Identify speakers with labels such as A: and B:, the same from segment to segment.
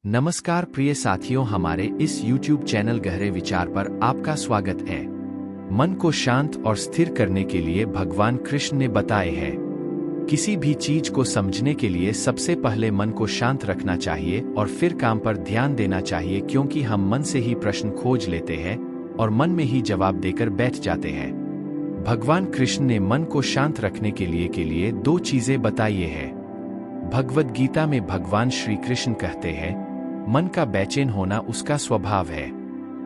A: नमस्कार प्रिय साथियों, हमारे इस YouTube चैनल गहरे विचार पर आपका स्वागत है। मन को शांत और स्थिर करने के लिए भगवान कृष्ण ने बताए हैं। किसी भी चीज को समझने के लिए सबसे पहले मन को शांत रखना चाहिए और फिर काम पर ध्यान देना चाहिए, क्योंकि हम मन से ही प्रश्न खोज लेते हैं और मन में ही जवाब देकर बैठ जाते हैं। भगवान कृष्ण ने मन को शांत रखने के लिए दो चीजें बताई हैं। भगवद गीता में भगवान श्री कृष्ण कहते हैं, मन का बेचैन होना उसका स्वभाव है।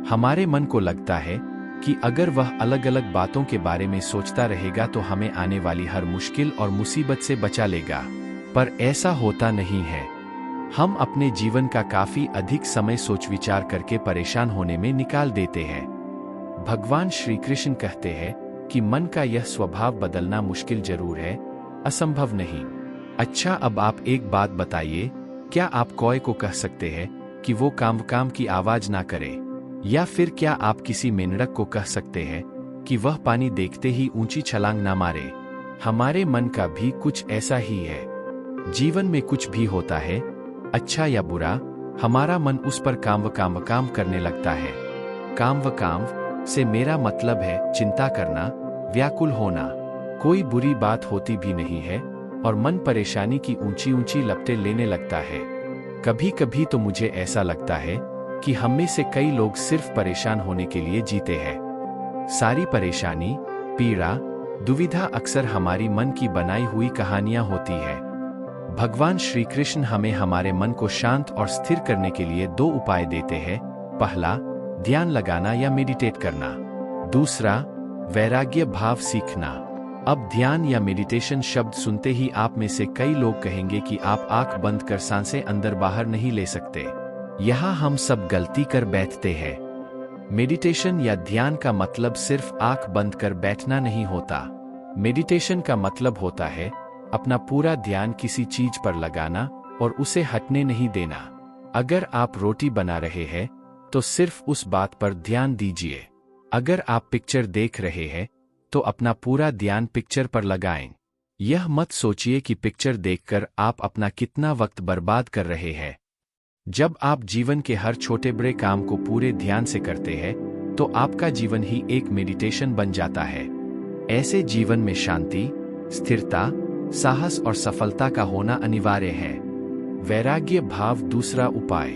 A: हमारे मन को लगता है कि अगर वह अलग अलग बातों के बारे में सोचता रहेगा तो हमें आने वाली हर मुश्किल और मुसीबत से बचा लेगा, पर ऐसा होता नहीं है। हम अपने जीवन का काफी अधिक समय सोच विचार करके परेशान होने में निकाल देते हैं। भगवान श्री कृष्ण कहते हैं कि मन का यह स्वभाव बदलना मुश्किल जरूर है, असंभव नहीं। अच्छा, अब आप एक बात बताइए, क्या आप कौए को कह सकते हैं कि वो काम की आवाज ना करे? या फिर क्या आप किसी मेंढक को कह सकते हैं कि वह पानी देखते ही ऊंची छलांग ना मारे? हमारे मन का भी कुछ ऐसा ही है। जीवन में कुछ भी होता है, अच्छा या बुरा, हमारा मन उस पर काम करने लगता है। काम से मेरा मतलब है चिंता करना, व्याकुल होना। कोई बुरी बात होती भी नहीं है और मन परेशानी की ऊंची ऊंची लपटें लेने लगता है। कभी कभी तो मुझे ऐसा लगता है कि हम में से कई लोग सिर्फ परेशान होने के लिए जीते हैं। सारी परेशानी, पीड़ा, दुविधा अक्सर हमारी मन की बनाई हुई कहानियां होती है। भगवान श्री कृष्ण हमें हमारे मन को शांत और स्थिर करने के लिए दो उपाय देते हैं। पहला, ध्यान लगाना या मेडिटेट करना। दूसरा, वैराग्य भाव सीखना। अब ध्यान या मेडिटेशन शब्द सुनते ही आप में से कई लोग कहेंगे कि आप आंख बंद कर सांसें अंदर बाहर नहीं ले सकते। यहाँ हम सब गलती कर बैठते हैं। मेडिटेशन या ध्यान का मतलब सिर्फ आंख बंद कर बैठना नहीं होता। मेडिटेशन का मतलब होता है अपना पूरा ध्यान किसी चीज पर लगाना और उसे हटने नहीं देना। अगर आप रोटी बना रहे हैं तो सिर्फ उस बात पर ध्यान दीजिए। अगर आप पिक्चर देख रहे हैं तो अपना पूरा ध्यान पिक्चर पर लगाएं। यह मत सोचिए कि पिक्चर देखकर आप अपना कितना वक्त बर्बाद कर रहे हैं। जब आप जीवन के हर छोटे बड़े काम को पूरे ध्यान से करते हैं तो आपका जीवन ही एक मेडिटेशन बन जाता है। ऐसे जीवन में शांति, स्थिरता, साहस और सफलता का होना अनिवार्य है। वैराग्य भाव दूसरा उपाय।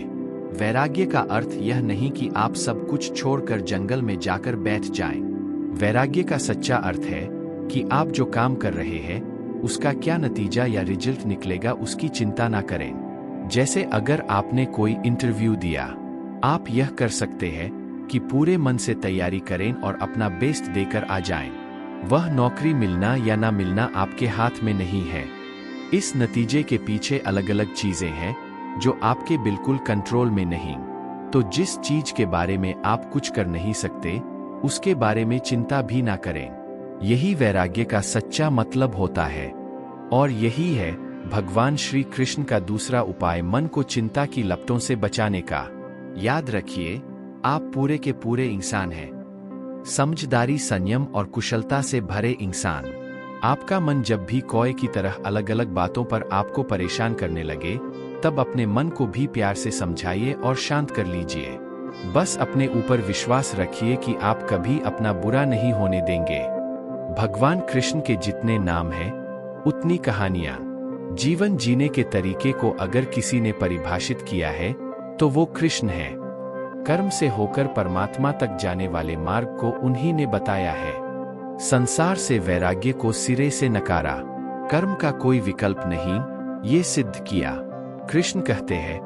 A: वैराग्य का अर्थ यह नहीं कि आप सब कुछ छोड़कर जंगल में जाकर बैठ जाएं। वैराग्य का सच्चा अर्थ है कि आप जो काम कर रहे हैं उसका क्या नतीजा या रिजल्ट निकलेगा उसकी चिंता ना करें। जैसे अगर आपने कोई इंटरव्यू दिया, आप यह कर सकते हैं कि पूरे मन से तैयारी करें और अपना बेस्ट देकर आ जाएं। वह नौकरी मिलना या ना मिलना आपके हाथ में नहीं है। इस नतीजे के पीछे अलग अलग चीजें हैं जो आपके बिल्कुल कंट्रोल में नहीं। तो जिस चीज के बारे में आप कुछ कर नहीं सकते उसके बारे में चिंता भी ना करें। यही वैराग्य का सच्चा मतलब होता है। और यही है भगवान श्री कृष्ण का दूसरा उपाय, मन को चिंता की लपटों से बचाने का। याद रखिए, आप पूरे के पूरे इंसान हैं। समझदारी, संयम और कुशलता से भरे इंसान। आपका मन जब भी कौए की तरह अलग अलग बातों पर आपको परेशान करने लगे, तब अपने मन को भी प्यार से समझाइए और शांत कर लीजिए। बस अपने ऊपर विश्वास रखिए कि आप कभी अपना बुरा नहीं होने देंगे। भगवान कृष्ण के जितने नाम हैं, उतनी कहानियां। जीवन जीने के तरीके को अगर किसी ने परिभाषित किया है तो वो कृष्ण है। कर्म से होकर परमात्मा तक जाने वाले मार्ग को उन्हीं ने बताया है। संसार से वैराग्य को सिरे से नकारा। कर्म का कोई विकल्प नहीं, ये सिद्ध किया। कृष्ण कहते हैं,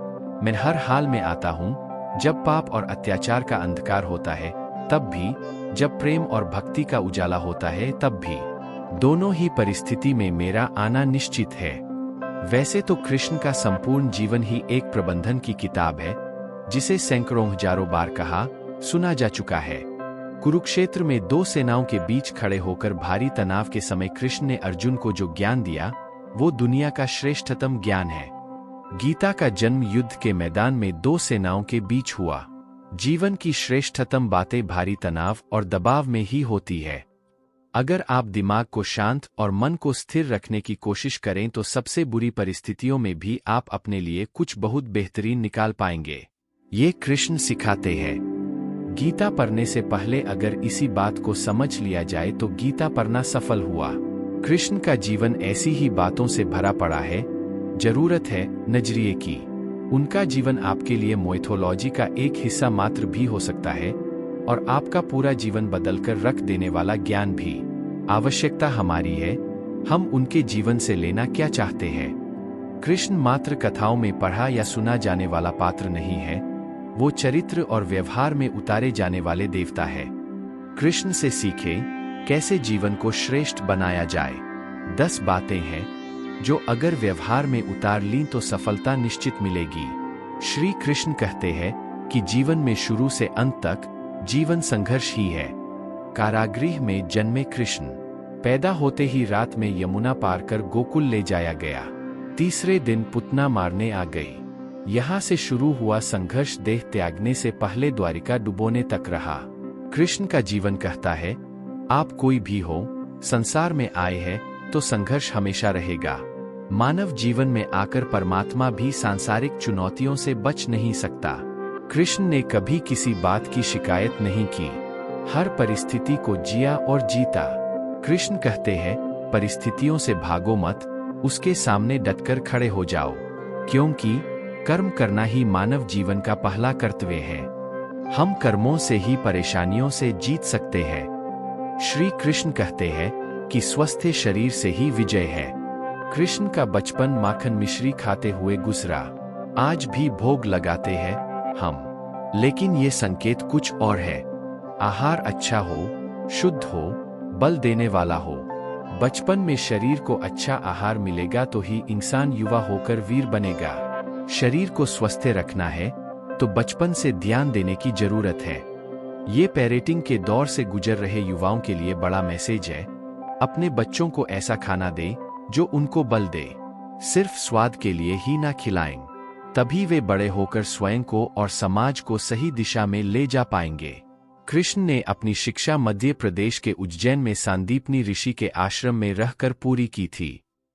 A: मैं हर हाल में आता हूँ, जब पाप और अत्याचार का अंधकार होता है तब भी, जब प्रेम और भक्ति का उजाला होता है तब भी। दोनों ही परिस्थिति में मेरा आना निश्चित है। वैसे तो कृष्ण का संपूर्ण जीवन ही एक प्रबंधन की किताब है, जिसे सैकड़ों हजारों बार कहा सुना जा चुका है। कुरुक्षेत्र में दो सेनाओं के बीच खड़े होकर भारी तनाव के समय कृष्ण ने अर्जुन को जो ज्ञान दिया, वो दुनिया का श्रेष्ठतम ज्ञान है। गीता का जन्म युद्ध के मैदान में दो सेनाओं के बीच हुआ। जीवन की श्रेष्ठतम बातें भारी तनाव और दबाव में ही होती है। अगर आप दिमाग को शांत और मन को स्थिर रखने की कोशिश करें तो सबसे बुरी परिस्थितियों में भी आप अपने लिए कुछ बहुत बेहतरीन निकाल पाएंगे। ये कृष्ण सिखाते हैं। गीता पढ़ने से पहले अगर इसी बात को समझ लिया जाए तो गीता पढ़ना सफल हुआ। कृष्ण का जीवन ऐसी ही बातों से भरा पड़ा है। जरूरत है नजरिए की। उनका जीवन आपके लिए माइथोलॉजी का एक हिस्सा मात्र भी हो सकता है और आपका पूरा जीवन बदलकर रख देने वाला ज्ञान भी। आवश्यकता हमारी है, हम उनके जीवन से लेना क्या चाहते हैं। कृष्ण मात्र कथाओं में पढ़ा या सुना जाने वाला पात्र नहीं है, वो चरित्र और व्यवहार में उतारे जाने वाले देवता है। कृष्ण से सीखें कैसे जीवन को श्रेष्ठ बनाया जाए। 10 बातें हैं जो अगर व्यवहार में उतार लीं तो सफलता निश्चित मिलेगी। श्री कृष्ण कहते हैं कि जीवन में शुरू से अंत तक जीवन संघर्ष ही है। कारागृह में जन्मे कृष्ण, पैदा होते ही रात में यमुना पार कर गोकुल ले जाया गया। तीसरे दिन पुतना मारने आ गई। यहाँ से शुरू हुआ संघर्ष देह त्यागने से पहले द्वारिका डुबोने तक रहा। कृष्ण का जीवन कहता है, आप कोई भी हो, संसार में आए हैं तो संघर्ष हमेशा रहेगा। मानव जीवन में आकर परमात्मा भी सांसारिक चुनौतियों से बच नहीं सकता। कृष्ण ने कभी किसी बात की शिकायत नहीं की, हर परिस्थिति को जिया और जीता। कृष्ण कहते हैं, परिस्थितियों से भागो मत, उसके सामने डटकर खड़े हो जाओ, क्योंकि कर्म करना ही मानव जीवन का पहला कर्तव्य है। हम कर्मों से ही परेशानियों से जीत सकते हैं। श्री कृष्ण कहते हैं कि स्वस्थ शरीर से ही विजय है। कृष्ण का बचपन माखन मिश्री खाते हुए गुजरा। आज भी भोग लगाते हैं हम, लेकिन ये संकेत कुछ और है। आहार अच्छा हो, शुद्ध हो, बल देने वाला हो। बचपन में शरीर को अच्छा आहार मिलेगा तो ही इंसान युवा होकर वीर बनेगा। शरीर को स्वस्थ रखना है तो बचपन से ध्यान देने की जरूरत है। ये पेरेंटिंग के दौर से गुजर रहे युवाओं के लिए बड़ा मैसेज है। अपने बच्चों को ऐसा खाना दें जो उनको बल दे। सिर्फ स्वाद के लिए ही ना खिलाएं, तभी वे बड़े होकर स्वयं को और समाज को सही दिशा में ले जा पाएंगे। कृष्ण ने अपनी शिक्षा मध्य प्रदेश के उज्जैन में सांदीपनी ऋषि के आश्रम में रहकर पूरी की थी।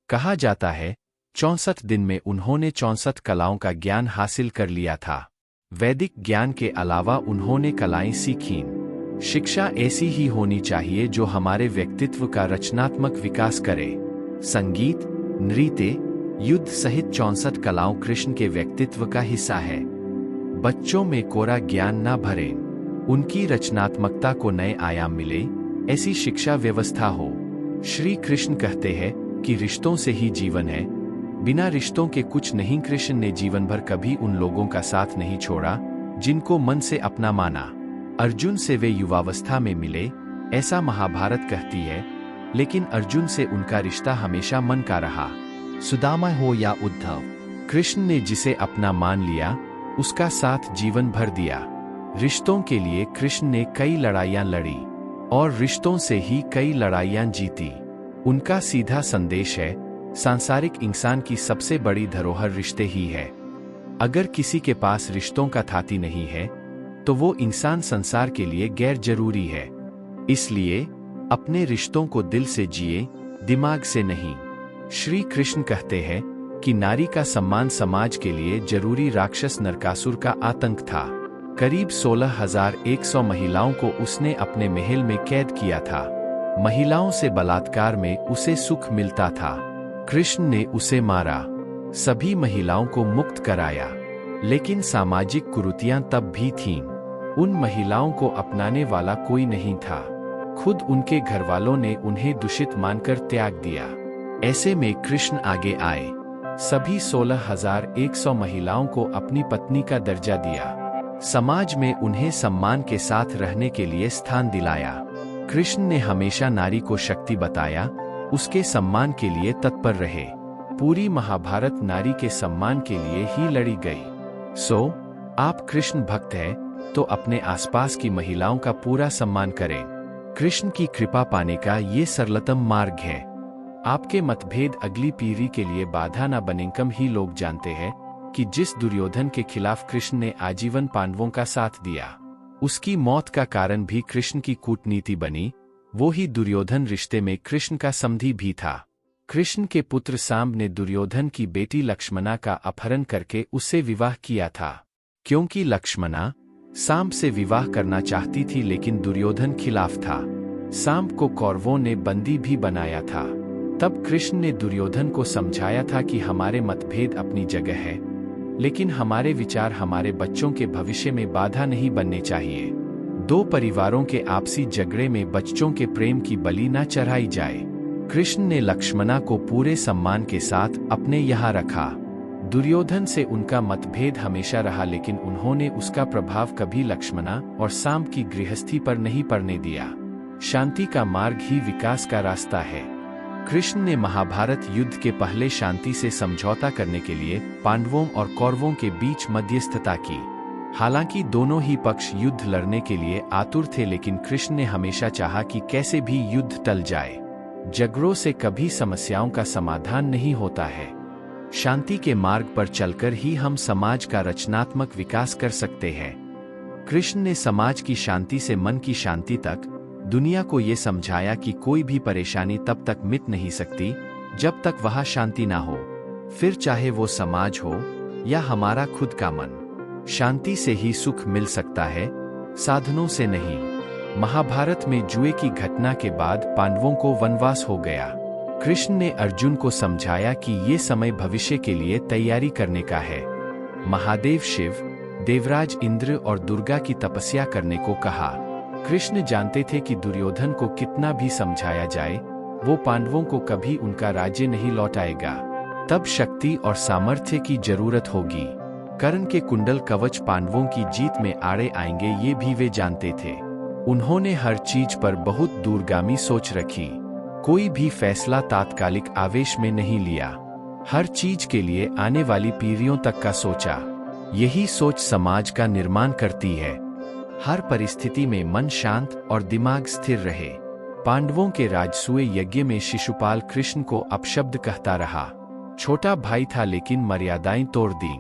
A: कहा जाता है 64 दिन में उन्होंने 64 कलाओं का ज्ञान हासिल कर लिया था। वैदिक ज्ञान के अलावा उन्होंने कलाएं सीखीं। शिक्षा ऐसी ही होनी चाहिए जो हमारे व्यक्तित्व का रचनात्मक विकास करे। संगीत, नृत्य, युद्ध सहित 64 कलाओं कृष्ण के व्यक्तित्व का हिस्सा है। बच्चों में कोरा ज्ञान ना भरें, उनकी रचनात्मकता को नए आयाम मिले, ऐसी शिक्षा व्यवस्था हो। श्री कृष्ण कहते हैं कि रिश्तों से ही जीवन है, बिना रिश्तों के कुछ नहीं। कृष्ण ने जीवन भर कभी उन लोगों का साथ नहीं छोड़ा जिनको मन से अपना माना। अर्जुन से वे युवावस्था में मिले, ऐसा महाभारत कहती है, लेकिन अर्जुन से उनका रिश्ता हमेशा मन का रहा। सुदामा हो या उद्धव, कृष्ण ने जिसे अपना मान लिया उसका साथ जीवन भर दिया। रिश्तों के लिए कृष्ण ने कई लड़ाइयां लड़ी और रिश्तों से ही कई लड़ाइयां जीती। उनका सीधा संदेश है, सांसारिक इंसान की सबसे बड़ी धरोहर रिश्ते ही है। अगर किसी के पास रिश्तों का थाती नहीं है तो वो इंसान संसार के लिए गैर जरूरी है। इसलिए अपने रिश्तों को दिल से जिए, दिमाग से नहीं। श्री कृष्ण कहते हैं कि नारी का सम्मान समाज के लिए जरूरी। राक्षस नरकासुर का आतंक था। करीब 16,100 महिलाओं को उसने अपने महल में कैद किया था। महिलाओं से बलात्कार में उसे सुख मिलता था। कृष्ण ने उसे मारा, सभी महिलाओं को मुक्त कराया, लेकिन सामाजिक कुरीतियां तब भी थीं। उन महिलाओं को अपनाने वाला कोई नहीं था। खुद उनके घरवालों ने उन्हें दूषित मानकर त्याग दिया। ऐसे में कृष्ण आगे आए, सभी 16,100 महिलाओं को अपनी पत्नी का दर्जा दिया। समाज में उन्हें सम्मान के साथ रहने के लिए स्थान दिलाया। कृष्ण ने हमेशा नारी को शक्ति बताया, उसके सम्मान के लिए तत्पर रहे। पूरी महाभारत नारी के सम्मान के लिए ही लड़ी गई। आप कृष्ण भक्त हैं तो अपने आसपास की महिलाओं का पूरा सम्मान करें। कृष्ण की कृपा पाने का ये सरलतम मार्ग है। आपके मतभेद अगली पीढ़ी के लिए बाधा न बने। कम ही लोग जानते हैं कि जिस दुर्योधन के खिलाफ कृष्ण ने आजीवन पांडवों का साथ दिया, उसकी मौत का कारण भी कृष्ण की कूटनीति बनी। वो ही दुर्योधन रिश्ते में कृष्ण का समधी भी था। कृष्ण के पुत्र सांब ने दुर्योधन की बेटी लक्ष्मणा का अपहरण करके उससे विवाह किया था। क्योंकि लक्ष्मणा सांब से विवाह करना चाहती थी, लेकिन दुर्योधन खिलाफ था। सांब को कौरवों ने बंदी भी बनाया था। तब कृष्ण ने दुर्योधन को समझाया था कि हमारे मतभेद अपनी जगह है, लेकिन हमारे विचार हमारे बच्चों के भविष्य में बाधा नहीं बनने चाहिए। दो परिवारों के आपसी झगड़े में बच्चों के प्रेम की बलि न चढ़ाई जाए। कृष्ण ने लक्ष्मणा को पूरे सम्मान के साथ अपने यहाँ रखा। दुर्योधन से उनका मतभेद हमेशा रहा, लेकिन उन्होंने उसका प्रभाव कभी लक्ष्मणा और सांब की गृहस्थी पर नहीं पड़ने दिया। शांति का मार्ग ही विकास का रास्ता है। कृष्ण ने महाभारत युद्ध के पहले शांति से समझौता करने के लिए पांडवों और कौरवों के बीच मध्यस्थता की। हालांकि दोनों ही पक्ष युद्ध लड़ने के लिए आतुर थे, लेकिन कृष्ण ने हमेशा चाहा कि कैसे भी युद्ध टल जाए। झगड़ों से कभी समस्याओं का समाधान नहीं होता है। शांति के मार्ग पर चलकर ही हम समाज का रचनात्मक विकास कर सकते हैं। कृष्ण ने समाज की शांति से मन की शांति तक दुनिया को ये समझाया कि कोई भी परेशानी तब तक मिट नहीं सकती जब तक वह शांति ना हो, फिर चाहे वो समाज हो या हमारा खुद का मन। शांति से ही सुख मिल सकता है, साधनों से नहीं। महाभारत में जुए की घटना के बाद पांडवों को वनवास हो गया। कृष्ण ने अर्जुन को समझाया कि ये समय भविष्य के लिए तैयारी करने का है। महादेव शिव, देवराज इंद्र और दुर्गा की तपस्या करने को कहा। कृष्ण जानते थे कि दुर्योधन को कितना भी समझाया जाए, वो पांडवों को कभी उनका राज्य नहीं लौटाएगा। तब शक्ति और सामर्थ्य की जरूरत होगी। कर्ण के कुंडल कवच पांडवों की जीत में आड़े आएंगे, ये भी वे जानते थे। उन्होंने हर चीज पर बहुत दूरगामी सोच रखी। कोई भी फैसला तात्कालिक आवेश में नहीं लिया। हर चीज के लिए आने वाली पीढ़ियों तक का सोचा। यही सोच समाज का निर्माण करती है। हर परिस्थिति में मन शांत और दिमाग स्थिर रहे। पांडवों के राजसूय यज्ञ में शिशुपाल कृष्ण को अपशब्द कहता रहा। छोटा भाई था, लेकिन मर्यादाएं तोड़ दी।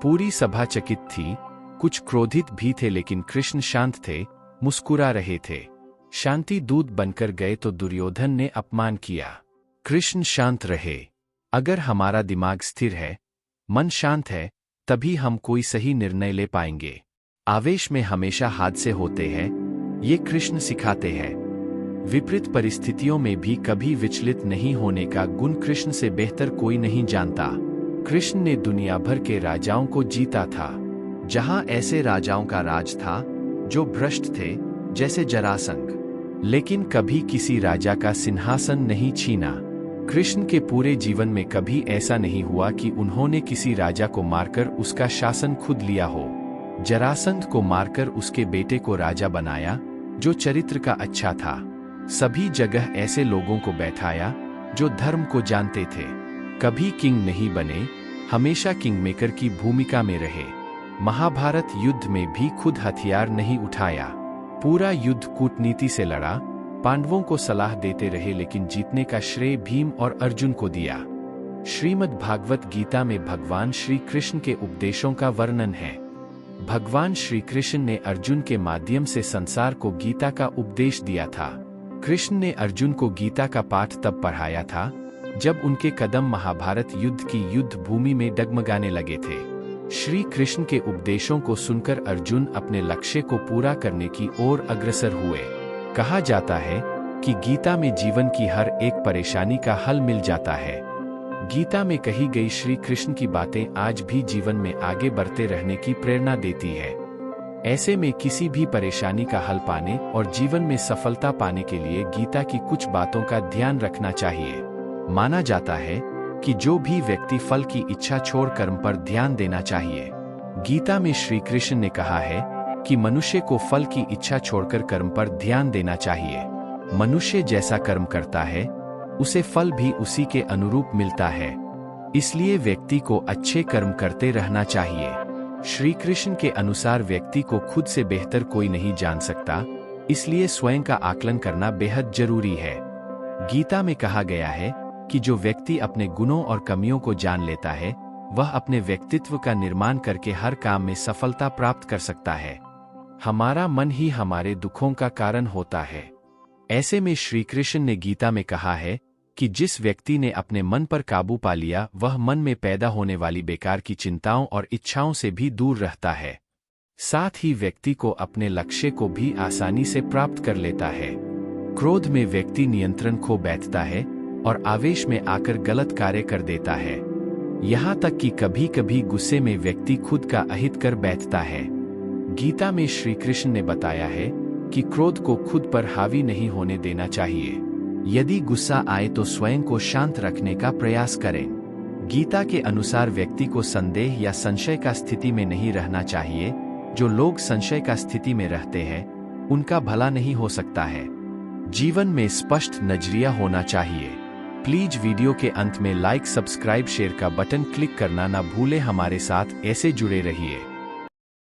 A: पूरी सभा चकित थी, कुछ क्रोधित भी थे, लेकिन कृष्ण शांत थे, मुस्कुरा रहे थे। शांति दूत बनकर गए तो दुर्योधन ने अपमान किया। कृष्ण शांत रहे। अगर हमारा दिमाग स्थिर है, मन शांत है, तभी हम कोई सही निर्णय ले पाएंगे। आवेश में हमेशा हादसे होते हैं, ये कृष्ण सिखाते हैं। विपरीत परिस्थितियों में भी कभी विचलित नहीं होने का गुण कृष्ण से बेहतर कोई नहीं जानता। कृष्ण ने दुनिया भर के राजाओं को जीता था। जहां ऐसे राजाओं का राज था जो भ्रष्ट थे, जैसे जरासंध, लेकिन कभी किसी राजा का सिंहासन नहीं छीना। कृष्ण के पूरे जीवन में कभी ऐसा नहीं हुआ कि उन्होंने किसी राजा को मारकर उसका शासन खुद लिया हो। जरासंध को मारकर उसके बेटे को राजा बनाया, जो चरित्र का अच्छा था। सभी जगह ऐसे लोगों को बैठाया जो धर्म को जानते थे। कभी किंग नहीं बने, हमेशा किंग मेकर की भूमिका में रहे। महाभारत युद्ध में भी खुद हथियार नहीं उठाया। पूरा युद्ध कूटनीति से लड़ा। पांडवों को सलाह देते रहे, लेकिन जीतने का श्रेय भीम और अर्जुन को दिया। श्रीमद् भागवत गीता में भगवान श्री कृष्ण के उपदेशों का वर्णन है। भगवान श्री कृष्ण ने अर्जुन के माध्यम से संसार को गीता का उपदेश दिया था। कृष्ण ने अर्जुन को गीता का पाठ तब पढ़ाया था जब उनके कदम महाभारत युद्ध की युद्ध भूमि में डगमगाने लगे थे। श्री कृष्ण के उपदेशों को सुनकर अर्जुन अपने लक्ष्य को पूरा करने की ओर अग्रसर हुए। कहा जाता है कि गीता में जीवन की हर एक परेशानी का हल मिल जाता है। गीता में कही गई श्री कृष्ण की बातें आज भी जीवन में आगे बढ़ते रहने की प्रेरणा देती है। ऐसे में किसी भी परेशानी का हल पाने और जीवन में सफलता पाने के लिए गीता की कुछ बातों का ध्यान रखना चाहिए। माना जाता है कि जो भी व्यक्ति फल की इच्छा छोड़ कर्म पर ध्यान देना चाहिए। गीता में श्री कृष्ण ने कहा है कि मनुष्य को फल की इच्छा छोड़कर कर्म पर ध्यान देना चाहिए। मनुष्य जैसा कर्म करता है, उसे फल भी उसी के अनुरूप मिलता है। इसलिए व्यक्ति को अच्छे कर्म करते रहना चाहिए। श्री कृष्ण के अनुसार व्यक्ति को खुद से बेहतर कोई नहीं जान सकता, इसलिए स्वयं का आकलन करना बेहद जरूरी है। गीता में कहा गया है कि जो व्यक्ति अपने गुणों और कमियों को जान लेता है, वह अपने व्यक्तित्व का निर्माण करके हर काम में सफलता प्राप्त कर सकता है। हमारा मन ही हमारे दुखों का कारण होता है। ऐसे में श्री कृष्ण ने गीता में कहा है कि जिस व्यक्ति ने अपने मन पर काबू पा लिया वह मन में पैदा होने वाली बेकार की चिंताओं और इच्छाओं से भी दूर रहता है। साथ ही व्यक्ति को अपने लक्ष्य को भी आसानी से प्राप्त कर लेता है। क्रोध में व्यक्ति नियंत्रण खो बैठता है और आवेश में आकर गलत कार्य कर देता है। यहाँ तक कि कभी कभी गुस्से में व्यक्ति खुद का अहित कर बैठता है। गीता में श्री कृष्ण ने बताया है कि क्रोध को खुद पर हावी नहीं होने देना चाहिए। यदि गुस्सा आए तो स्वयं को शांत रखने का प्रयास करें। गीता के अनुसार व्यक्ति को संदेह या संशय का स्थिति में नहीं रहना चाहिए। जो लोग संशय का स्थिति में रहते हैं उनका भला नहीं हो सकता है। जीवन में स्पष्ट नजरिया होना चाहिए। प्लीज वीडियो के अंत में लाइक, सब्सक्राइब, शेयर का बटन क्लिक करना ना भूलें। हमारे साथ ऐसे जुड़े रहिए।